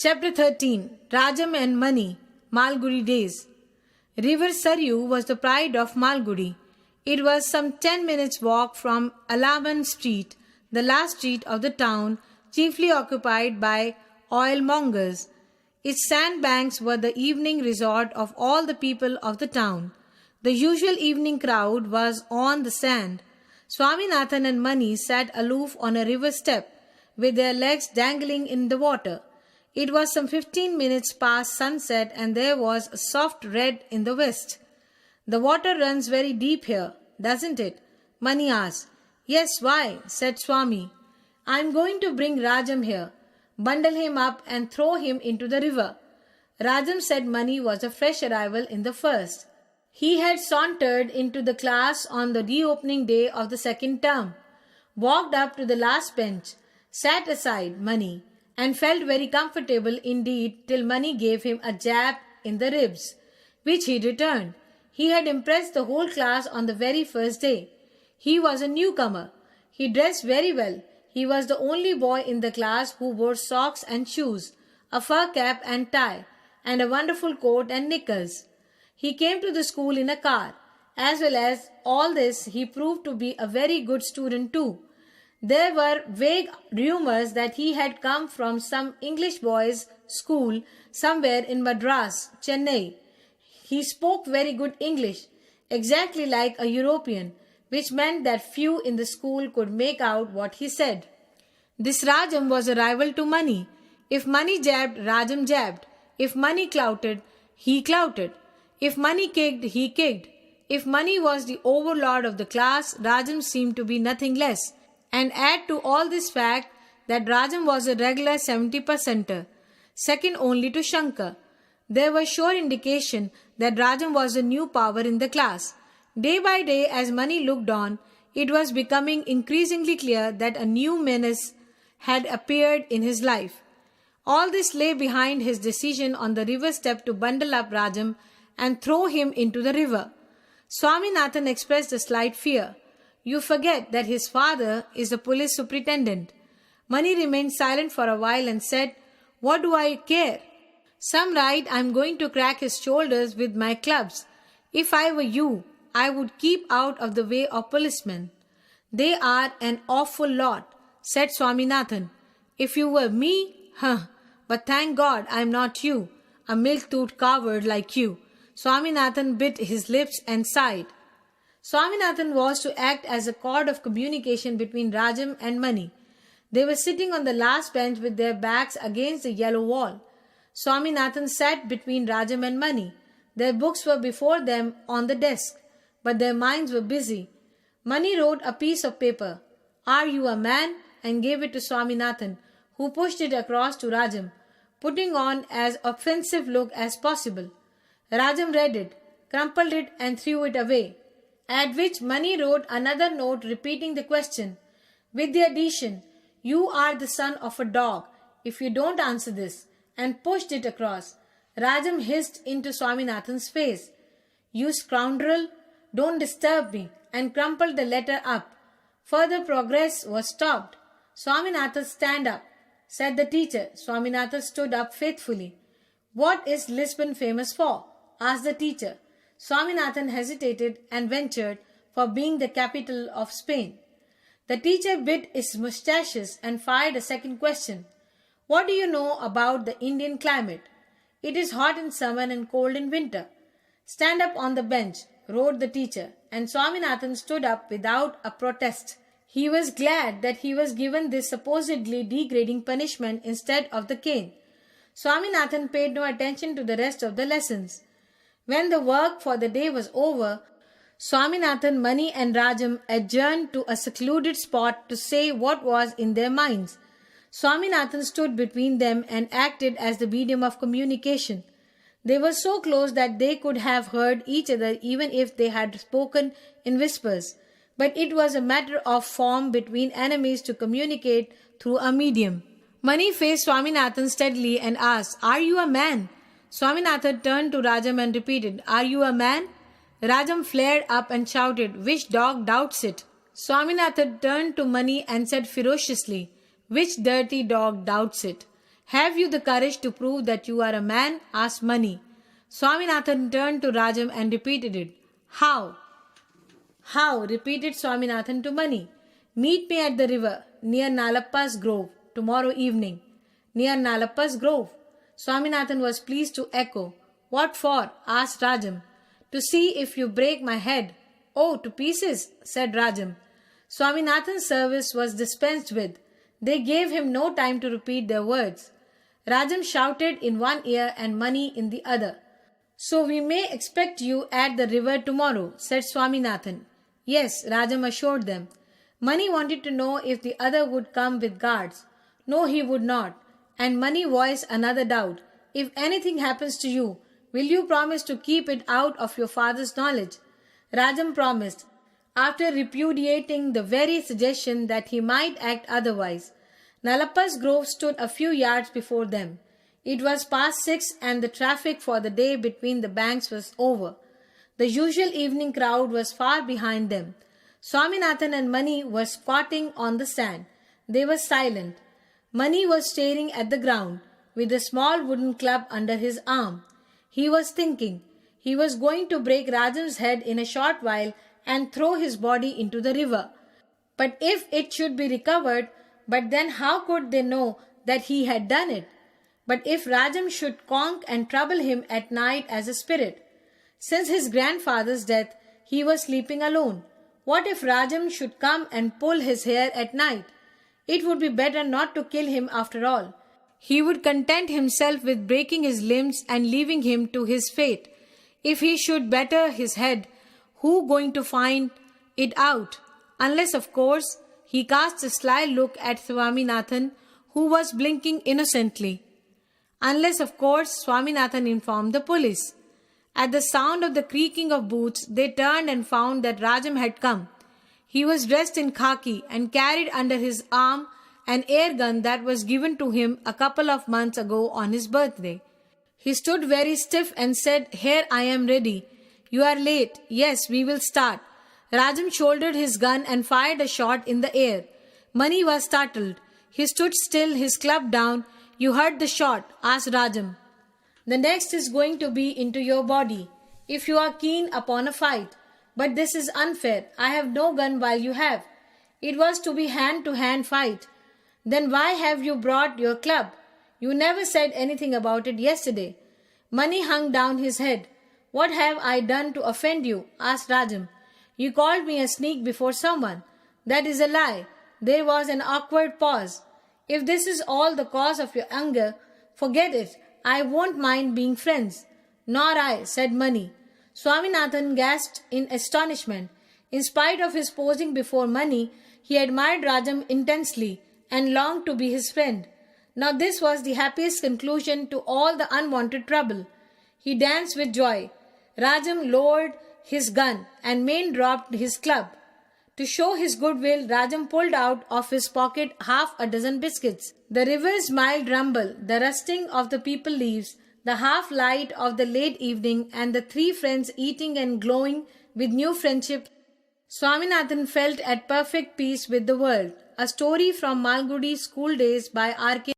Chapter 13 Rajam and Money, Malgudi Days. River Saryu was the pride of Malgudi. It was some 10 minutes' walk from Alaman Street, the last street of the town, chiefly occupied by oilmongers. Its sandbanks were the evening resort of all the people of the town. The usual evening crowd was on the sand. Swaminathan and Mani sat aloof on a river step, with their legs dangling in the water. It was some 15 minutes past sunset and there was a soft red in the west. "The water runs very deep here, doesn't it?" Mani asked. "Yes, why?" said Swami. "I am going to bring Rajam here. Bundle him up and throw him into the river." Rajam said Mani was a fresh arrival in the first. He had sauntered into the class on the reopening day of the second term, walked up to the last bench, sat aside Mani, and felt very comfortable indeed till Mani gave him a jab in the ribs, which he returned. He had impressed the whole class on the very first day. He was a newcomer. He dressed very well. He was the only boy in the class who wore socks and shoes, a fur cap and tie, and a wonderful coat and knickers. He came to the school in a car. As well as all this, he proved to be a very good student too. There were vague rumors that he had come from some English boys' school somewhere in Madras, Chennai. He spoke very good English, exactly like a European, which meant that few in the school could make out what he said. This Rajam was a rival to Mani. If Mani jabbed, Rajam jabbed. If Mani clouted, he clouted. If Mani kicked, he kicked. If Mani was the overlord of the class, Rajam seemed to be nothing less. And add to all this fact that Rajam was a regular 70%er, second only to Shankar. There was sure indication that Rajam was a new power in the class. Day by day, as Mani looked on, it was becoming increasingly clear that a new menace had appeared in his life. All this lay behind his decision on the river step to bundle up Rajam and throw him into the river. Swaminathan expressed a slight fear. "You forget that his father is the police superintendent." Mani remained silent for a while and said, "What do I care? Some night I am going to crack his shoulders with my clubs. If I were you, I would keep out of the way of policemen." "They are an awful lot," said Swaminathan. "If you were me, but thank God I am not you, a milk-toothed coward like you." Swaminathan bit his lips and sighed. Swaminathan was to act as a cord of communication between Rajam and Mani. They were sitting on the last bench with their backs against the yellow wall. Swaminathan sat between Rajam and Mani. Their books were before them on the desk, but their minds were busy. Mani wrote a piece of paper, "Are you a man?" and gave it to Swaminathan, who pushed it across to Rajam, putting on as offensive look as possible. Rajam read it, crumpled it and threw it away, at which Mani wrote another note repeating the question, with the addition, "You are the son of a dog, if you don't answer this," and pushed it across. Rajam hissed into Swaminathan's face, "You scoundrel, don't disturb me," and crumpled the letter up. Further progress was stopped. "Swaminathan, stand up," said the teacher. Swaminathan stood up faithfully. "What is Lisbon famous for?" asked the teacher. Swaminathan hesitated and ventured, "For being the capital of Spain." The teacher bit his moustaches and fired a second question. "What do you know about the Indian climate?" "It is hot in summer and cold in winter." "Stand up on the bench," roared the teacher, and Swaminathan stood up without a protest. He was glad that he was given this supposedly degrading punishment instead of the cane. Swaminathan paid no attention to the rest of the lessons. When the work for the day was over, Swaminathan, Mani and Rajam adjourned to a secluded spot to say what was in their minds. Swaminathan stood between them and acted as the medium of communication. They were so close that they could have heard each other even if they had spoken in whispers. But it was a matter of form between enemies to communicate through a medium. Mani faced Swaminathan steadily and asked, "Are you a man?" Swaminathan turned to Rajam and repeated, "Are you a man?" Rajam flared up and shouted, "Which dog doubts it?" Swaminathan turned to Mani and said ferociously, "Which dirty dog doubts it?" Have you the courage to prove that you are a man? Asked Mani. Swaminathan turned to Rajam and repeated it. How? How? Repeated Swaminathan to Mani. Meet me at the river near Nalappa's grove tomorrow evening. Near Nalappa's grove. Swaminathan was pleased to echo. What for? Asked Rajam. To see if you break my head. Oh, to pieces, said Rajam. Swaminathan's service was dispensed with. They gave him no time to repeat their words. Rajam shouted in one ear and Mani in the other. So we may expect you at the river tomorrow, said Swaminathan. Yes, Rajam assured them. Mani wanted to know if the other would come with guards. No, he would not. And Mani voiced another doubt. If anything happens to you, will you promise to keep it out of your father's knowledge? Rajam promised, after repudiating the very suggestion that he might act otherwise. Nalappa's grove stood a few yards before them. It was past 6 and the traffic for the day between the banks was over. The usual evening crowd was far behind them. Swaminathan and Mani were squatting on the sand. They were silent. Mani was staring at the ground, with a small wooden club under his arm. He was thinking. He was going to break Rajam's head in a short while and throw his body into the river. But if it should be recovered, but then how could they know that he had done it? But if Rajam should conk and trouble him at night as a spirit? Since his grandfather's death, he was sleeping alone. What if Rajam should come and pull his hair at night? It would be better not to kill him after all. He would content himself with breaking his limbs and leaving him to his fate. If he should batter his head, who going to find it out? Unless, of course, he cast a sly look at Swaminathan, who was blinking innocently. Unless, of course, Swaminathan informed the police. At the sound of the creaking of boots, they turned and found that Rajam had come. He was dressed in khaki and carried under his arm an air gun that was given to him a couple of months ago on his birthday. He stood very stiff and said, Here I am ready. You are late. Yes, we will start. Rajam shouldered his gun and fired a shot in the air. Mani was startled. He stood still, his club down. You heard the shot? Asked Rajam. The next is going to be into your body, if you are keen upon a fight. But this is unfair. I have no gun while you have. It was to be hand-to-hand fight. Then why have you brought your club? You never said anything about it yesterday. Mani hung down his head. What have I done to offend you? Asked Rajam. You called me a sneak before someone. That is a lie. There was an awkward pause. If this is all the cause of your anger, forget it. I won't mind being friends. Nor I, said Mani. Swaminathan gasped in astonishment. In spite of his posing before Mani, he admired Rajam intensely and longed to be his friend. Now this was the happiest conclusion to all the unwanted trouble. He danced with joy. Rajam lowered his gun and Main dropped his club. To show his goodwill, Rajam pulled out of his pocket half a dozen biscuits. The river's mild rumble, the rustling of the peepal leaves, the half light of the late evening, and the three friends eating and glowing with new friendship. Swaminathan felt at perfect peace with the world. A story from Malgudi school days by R.K.